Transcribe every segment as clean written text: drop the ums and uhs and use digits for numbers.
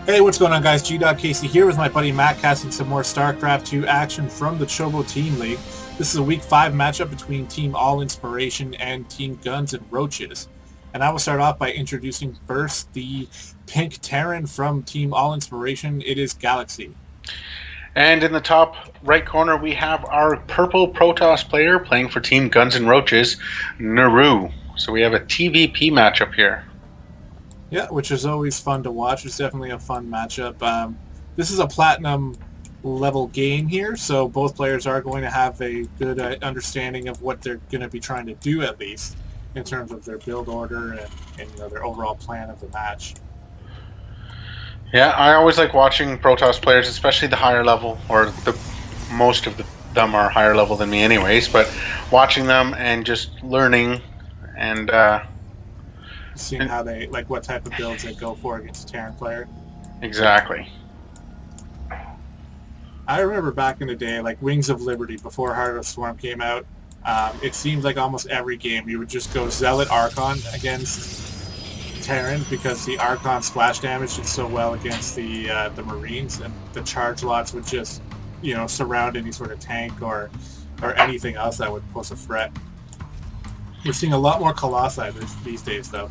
Hey, what's going on, guys? Casey here with my buddy Matt, casting some more StarCraft 2 action from the Chobo Team League. This is a Week 5 matchup between Team All Inspiration and Team Guns and Roaches. And I will start off by introducing first the pink Terran from Team All Inspiration. It is Galaxy. And in the top right corner, we have our purple Protoss player playing for Team Guns and Roaches, Neru. So we have a TVP matchup here. Yeah, which is always fun to watch. It's definitely a fun matchup. This is a platinum level game here, so both players are going to have a good understanding of what they're going to be trying to do, at least in terms of their build order and their overall plan of the match. Yeah, I always like watching Protoss players, especially the higher level, or most of them are higher level than me anyways, but watching them and just learning and seeing how they, like, what type of builds they go for against a Terran player. Exactly. I remember back in the day, like Wings of Liberty, before Heart of Storm came out, it seemed like almost every game you would just go Zealot Archon against Terran, because the Archon splash damage did so well against the Marines, and the charge lots would just, surround any sort of tank or anything else that would pose a threat. We're seeing a lot more Colossi these days, though.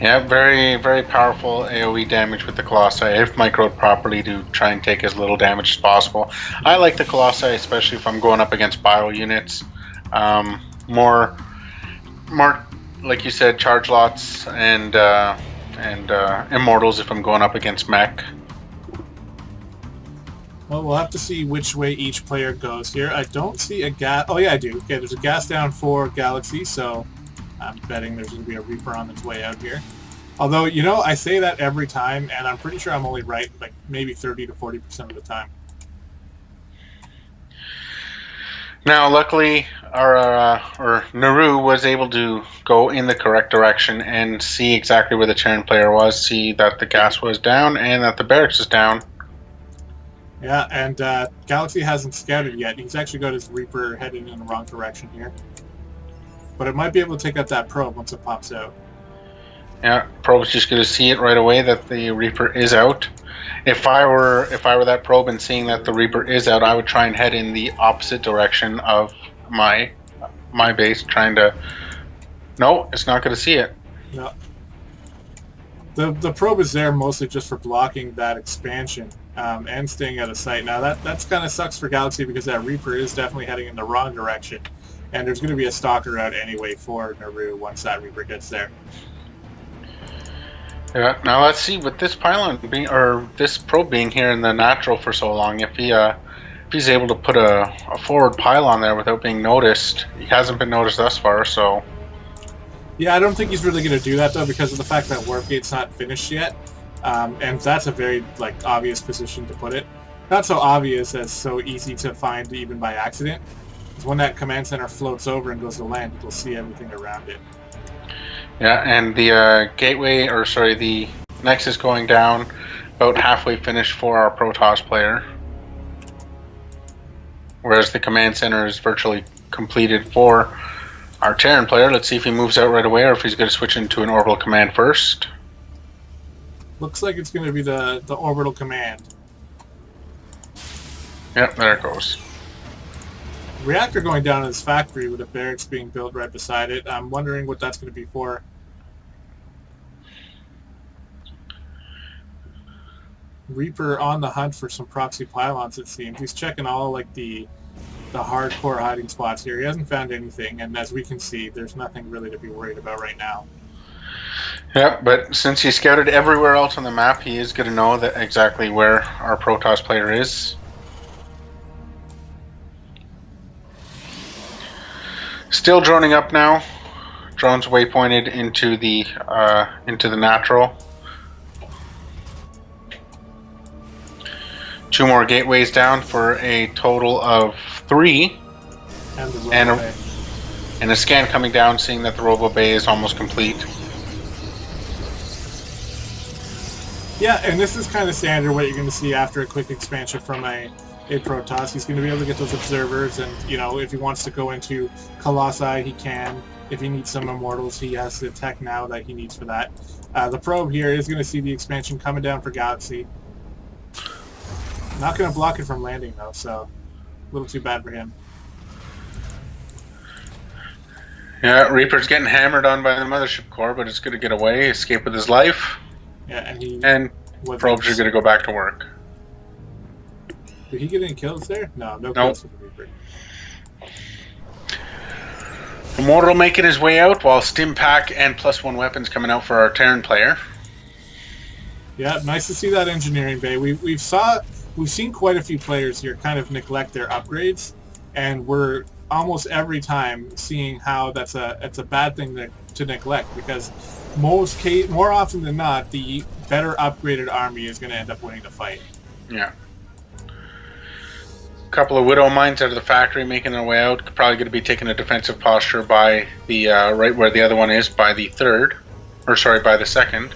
Yeah, very, very powerful AoE damage with the Colossi, if microed properly, to try and take as little damage as possible. I like the Colossi, especially if I'm going up against bio units. More, like you said, charge lots and immortals if I'm going up against mech. Well, we'll have to see which way each player goes here. I don't see a gas. Oh, yeah, I do. Okay, there's a gas down for Galaxy, so I'm betting there's going to be a Reaper on its way out here. Although, I say that every time, and I'm pretty sure I'm only right, like, maybe 30 to 40% of the time. Now, luckily, our Neru was able to go in the correct direction and see exactly where the Terran player was, see that the gas was down and that the barracks is down. Yeah, and Galaxy hasn't scouted yet. He's actually got his Reaper heading in the wrong direction here. But it might be able to take out that probe once it pops out. Yeah, probe's just going to see it right away that the Reaper is out. If I were that probe and seeing that the Reaper is out, I would try and head in the opposite direction of my base, trying to... No, it's not going to see it. No. The probe is there mostly just for blocking that expansion and staying out of sight. Now that's kind of sucks for Galaxy, because that Reaper is definitely heading in the wrong direction, and there's going to be a stalker out anyway for Neru once that Reaper gets there. Yeah. Now let's see, with this pylon being, or this probe being here in the natural for so long, if he's able to put a forward pylon there without being noticed. He hasn't been noticed thus far, so. Yeah, I don't think he's really going to do that, though, because of the fact that Warpgate's not finished yet. And that's a very, obvious position to put it. Not so obvious as so easy to find even by accident. Because when that command center floats over and goes to land, you'll see everything around it. Yeah, and the the Nexus going down, about halfway finished for our Protoss player. Whereas the command center is virtually completed for our Terran player. Let's see if he moves out right away, or if he's going to switch into an orbital command first. Looks like it's going to be the orbital command. Yep, there it goes. Reactor going down in his factory with a barracks being built right beside it. I'm wondering what that's going to be for. Reaper on the hunt for some proxy pylons, it seems. He's checking all the hardcore hiding spots here. He hasn't found anything, and as we can see, there's nothing really to be worried about right now. Yeah, but since he scouted everywhere else on the map, he is going to know that exactly where our Protoss player is. Still droning up now. Drone's waypointed into the natural. 2 more gateways down for a total of 3. And a scan coming down, seeing that the Robo Bay is almost complete. Yeah, and this is kind of standard what you're going to see after a quick expansion from a Protoss. He's going to be able to get those observers, and if he wants to go into Colossi, he can. if he needs some immortals, he has the tech now that he needs for that. The probe here is going to see the expansion coming down for Galaxy. Not going to block it from landing, though, so a little too bad for him. Yeah, Reaper's getting hammered on by the mothership core, but it's going to get away, escape with his life. Yeah, and probes are going to go back to work. Did he get any kills there? No, no kills for the Reaper. Immortal making his way out, while Stim Pack and +1 weapons coming out for our Terran player. Yeah, nice to see that engineering bay. We've seen quite a few players here kind of neglect their upgrades, and we're almost every time seeing how it's a bad thing to neglect, because more often than not, the better upgraded army is going to end up winning the fight. Yeah. A couple of Widow Mines out of the factory making their way out. Probably going to be taking a defensive posture by the right where the other one is, by the by the second.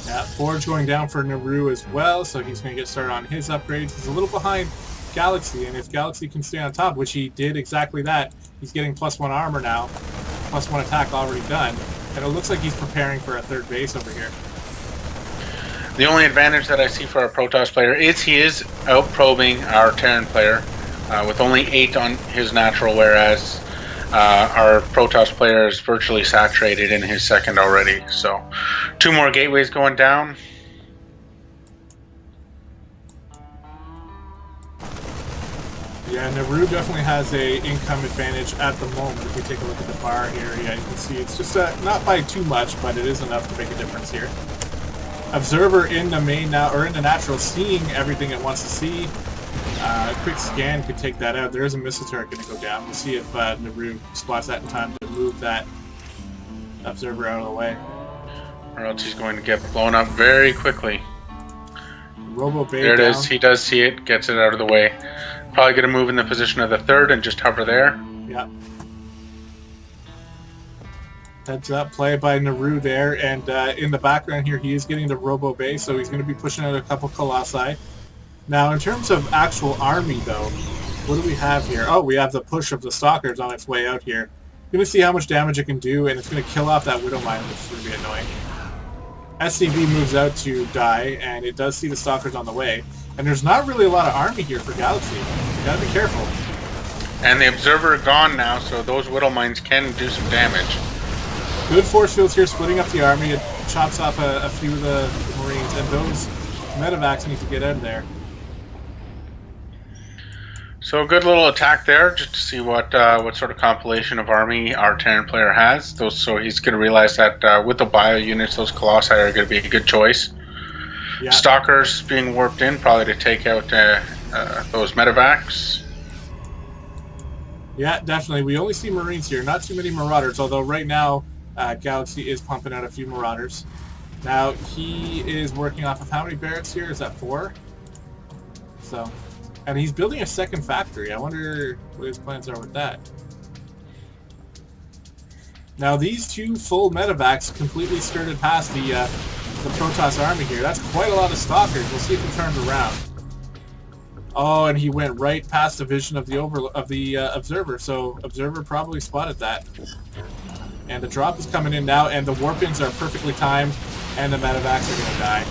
Yeah, Forge going down for Neru as well, so he's going to get started on his upgrades. He's a little behind Galaxy, and if Galaxy can stay on top, which he did exactly that, he's getting +1 armor now, +1 attack already done, and it looks like he's preparing for a third base over here. The only advantage that I see for our Protoss player is he is out-probing our Terran player with only 8 on his natural, whereas our Protoss player is virtually saturated in his second already. So 2 more gateways going down. Yeah, Neru definitely has a income advantage at the moment. If we take a look at the bar here, yeah, you can see it's just not by too much, but it is enough to make a difference here. Observer in the main now, or in the natural, seeing everything it wants to see. A quick scan could take that out. There is a missile turret going to go down. We'll see if Neru spots that in time to move that observer out of the way. Or else he's going to get blown up very quickly. Robo Bay there it down. is. He does see it, gets it out of the way. Probably going to move in the position of the third and just hover there. Yeah. Heads up, play by Neru there, and in the background here, he is getting the Robo Bay, so he's going to be pushing out a couple Colossi. Now, in terms of actual army, though, what do we have here? Oh, we have the push of the Stalkers on its way out here. Going to see how much damage it can do, and it's going to kill off that Widow Mine, which is going to be annoying. SCV moves out to die, and it does see the Stalkers on the way. And there's not really a lot of army here for Galaxy. You gotta be careful. And the Observer gone now, so those Widow Mines can do some damage. Good force fields here, splitting up the army. It chops off a few of the Marines, and those medevacs need to get out of there. So a good little attack there, just to see what sort of compilation of army our Terran player has. So he's going to realize that with the bio units, those Colossi are going to be a good choice. Yeah. Stalkers being warped in, probably to take out those medevacs. Yeah, definitely. We only see Marines here, not too many Marauders, although right now Galaxy is pumping out a few Marauders. Now, he is working off of how many barracks here? Is that 4? So, and he's building a second factory. I wonder what his plans are with that. Now, these 2 full medevacs completely skirted past the Protoss army here. That's quite a lot of Stalkers. We'll see if he turns around. Oh, and he went right past the vision of the Observer, so Observer probably spotted that. And the drop is coming in now, and the warp-ins are perfectly timed, and the medevacs are going to die.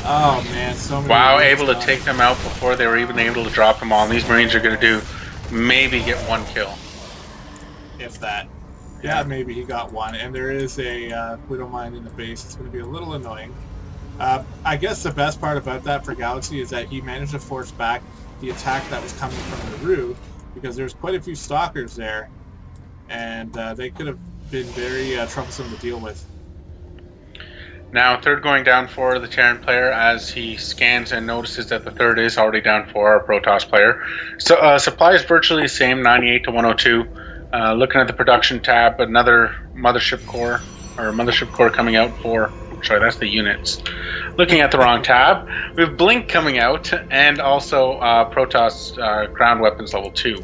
Oh, man, so many... Wow, able to take them out before they were even able to drop them on. These Marines are going to maybe get 1 kill. If that. Yeah, maybe he got 1, and there is a Widow Mine in the base. It's going to be a little annoying. I guess the best part about that for Galaxy is that he managed to force back the attack that was coming from Neru, because there's quite a few Stalkers there, and they could have been very troublesome to deal with. Now, third going down for the Terran player as he scans and notices that the third is already down for our Protoss player. So supply is virtually the same, 98 to 102. Looking at the production tab, another mothership core coming out for... Sorry, that's the units. Looking at the wrong tab. We have Blink coming out, and also Protoss ground weapons level 2.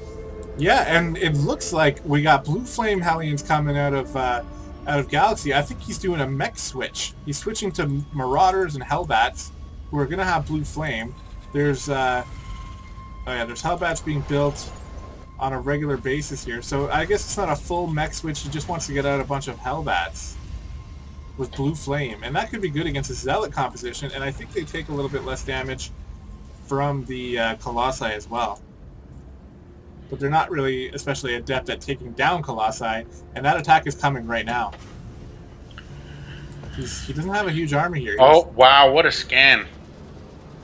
Yeah, and it looks like we got Blue Flame Hellions coming out of Galaxy. I think he's doing a mech switch. He's switching to Marauders and Hellbats, who are going to have Blue Flame. There's there's Hellbats being built. on a regular basis here. So I guess it's not a full mech switch. He just wants to get out a bunch of Hellbats with Blue Flame. And that could be good against a Zealot composition. And I think they take a little bit less damage from the Colossi as well. But they're not really especially adept at taking down Colossi. And that attack is coming right now. He doesn't have a huge army here. Oh, wow, what a scan.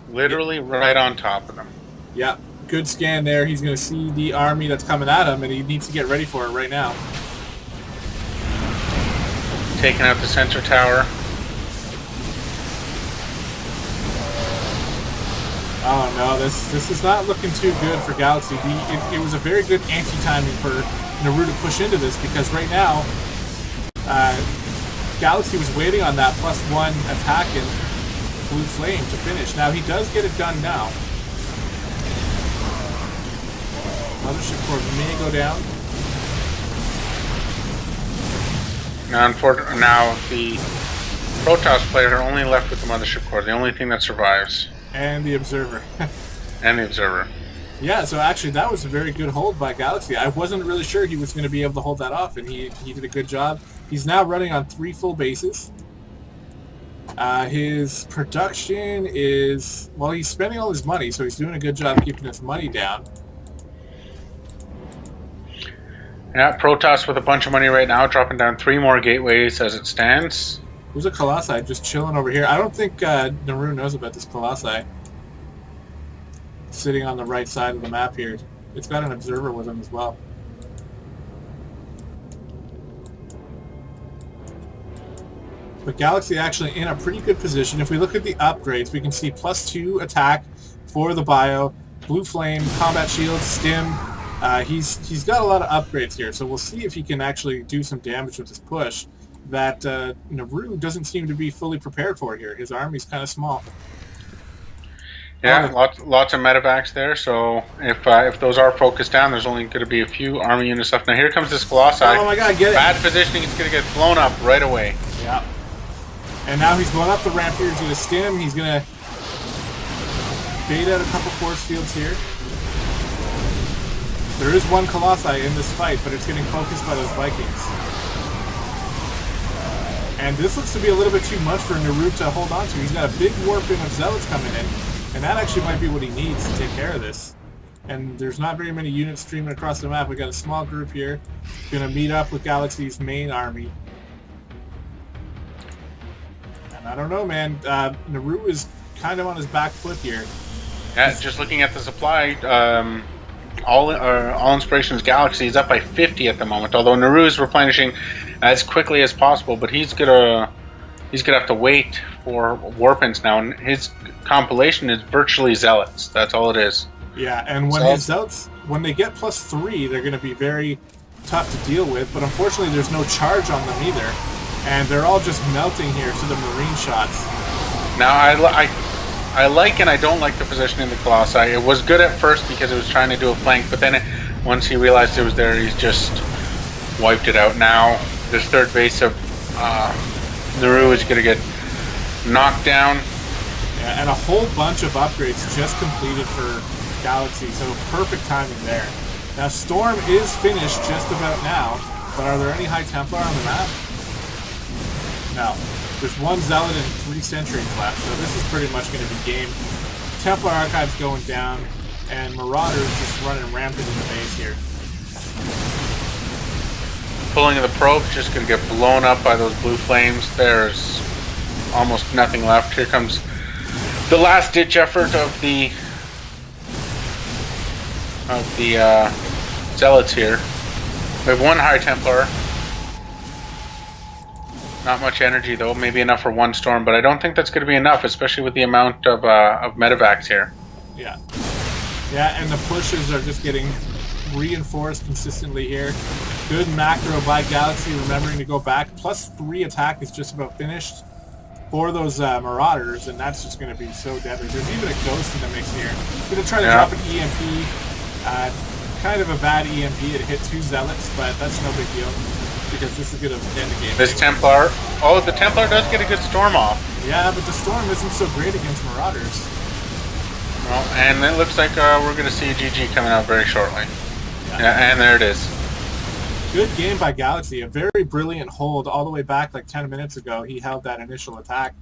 Literally right on top of them. Yeah, good scan there. He's going to see the army that's coming at him, and he needs to get ready for it right now. Taking out the sensor tower. Oh no, this is not looking too good for Galaxy. It was a very good anti-timing for Neru to push into this, because right now, Galaxy was waiting on that +1 attack in Blue Flame to finish. Now he does get it done now. Mothership Core may go down. Now the Protoss players are only left with the Mothership Core, the only thing that survives. And the Observer. And the Observer. Yeah, so actually that was a very good hold by Galaxy. I wasn't really sure he was going to be able to hold that off, and he did a good job. He's now running on 3 full bases. His production is... Well, he's spending all his money, so he's doing a good job keeping his money down. Yeah, Protoss with a bunch of money right now, dropping down 3 more gateways as it stands. There's a Colossi just chilling over here. I don't think Neru knows about this Colossi. Sitting on the right side of the map here. It's got an Observer with him as well. But Galaxy actually in a pretty good position. If we look at the upgrades, we can see +2 attack for the bio, Blue Flame, Combat Shield, Stim. He's got a lot of upgrades here, so we'll see if he can actually do some damage with this push that Neru doesn't seem to be fully prepared for here. His army's kind of small. Yeah, lots of medevacs there, so if those are focused down, there's only going to be a few army units left. Now here comes this Colossi. Oh my god, get it! Bad positioning, it's going to get blown up right away. Yeah. And now he's going up the ramp here. He's going to stim. He's going to bait out a couple force fields here. There is one Colossi in this fight, but it's getting focused by those Vikings. And this looks to be a little bit too much for Neru to hold on to. He's got a big warping of Zealots coming in, and that actually might be what he needs to take care of this. And there's not very many units streaming across the map. We got a small group here. Going to meet up with Galaxy's main army. And I don't know, man. Neru is kind of on his back foot here. Yeah, just looking at the supply, all Inspiration's Galaxy is up by 50 at the moment. Although Neru is replenishing as quickly as possible, but he's gonna have to wait for Warpins now, and his compilation is virtually Zealots. That's all it is. Yeah, and when his Zealots, when they get +3, they're going to be very tough to deal with. But unfortunately, there's no charge on them either, and they're all just melting here to the Marine shots. Now I like and I don't like the position in the Colossi. It was good at first because it was trying to do a flank, but then once he realized it was there, he's just wiped it out. Now this third base of Neru is going to get knocked down. Yeah, and a whole bunch of upgrades just completed for Galaxy, so perfect timing there. Now Storm is finished just about now, but are there any High Templar on the map? No. There's 1 Zealot and 3 Sentries left, so this is pretty much going to be game. Templar Archives going down, and Marauders just running rampant in the base here. Pulling of the probe, just going to get blown up by those blue flames. There's almost nothing left. Here comes the last ditch effort of the Zealots here. We have 1 High Templar. Not much energy though, maybe enough for 1 storm, but I don't think that's going to be enough, especially with the amount of medevacs here. Yeah. Yeah, and the pushes are just getting reinforced consistently here. Good macro by Galaxy, remembering to go back. +3 attack is just about finished for those Marauders, and that's just going to be so deadly. There's even a Ghost in the mix here. Going to try to drop an EMP. Kind of a bad EMP. It hit 2 Zealots, but that's no big deal, because this is going to end the game. This Templar, the Templar does get a good storm off. Yeah, but the storm isn't so great against Marauders. Well, and it looks like we're going to see GG coming out very shortly. Yeah, and there it is. Good game by Galaxy. A very brilliant hold all the way back like 10 minutes ago. He held that initial attack.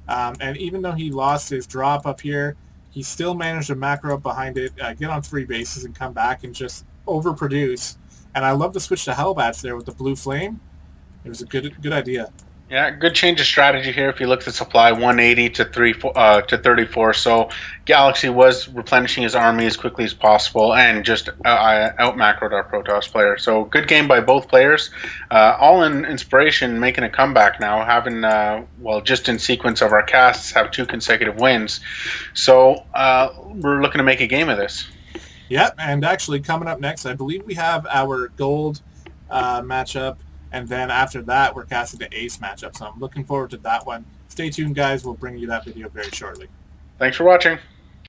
And even though he lost his drop up here, he still managed to macro up behind it, get on 3 bases and come back and just overproduce. And I love the switch to Hellbats there with the blue flame. It was a good idea. Yeah, good change of strategy here. If you look at supply, 180 to 34. So Galaxy was replenishing his army as quickly as possible and just out macroed our Protoss player. So good game by both players. Allin Inspiration making a comeback now, having just in sequence of our casts have 2 consecutive wins. So we're looking to make a game of this. Yep, and actually coming up next, I believe we have our gold matchup. And then after that, we're casting the ace matchup. So I'm looking forward to that one. Stay tuned, guys. We'll bring you that video very shortly. Thanks for watching.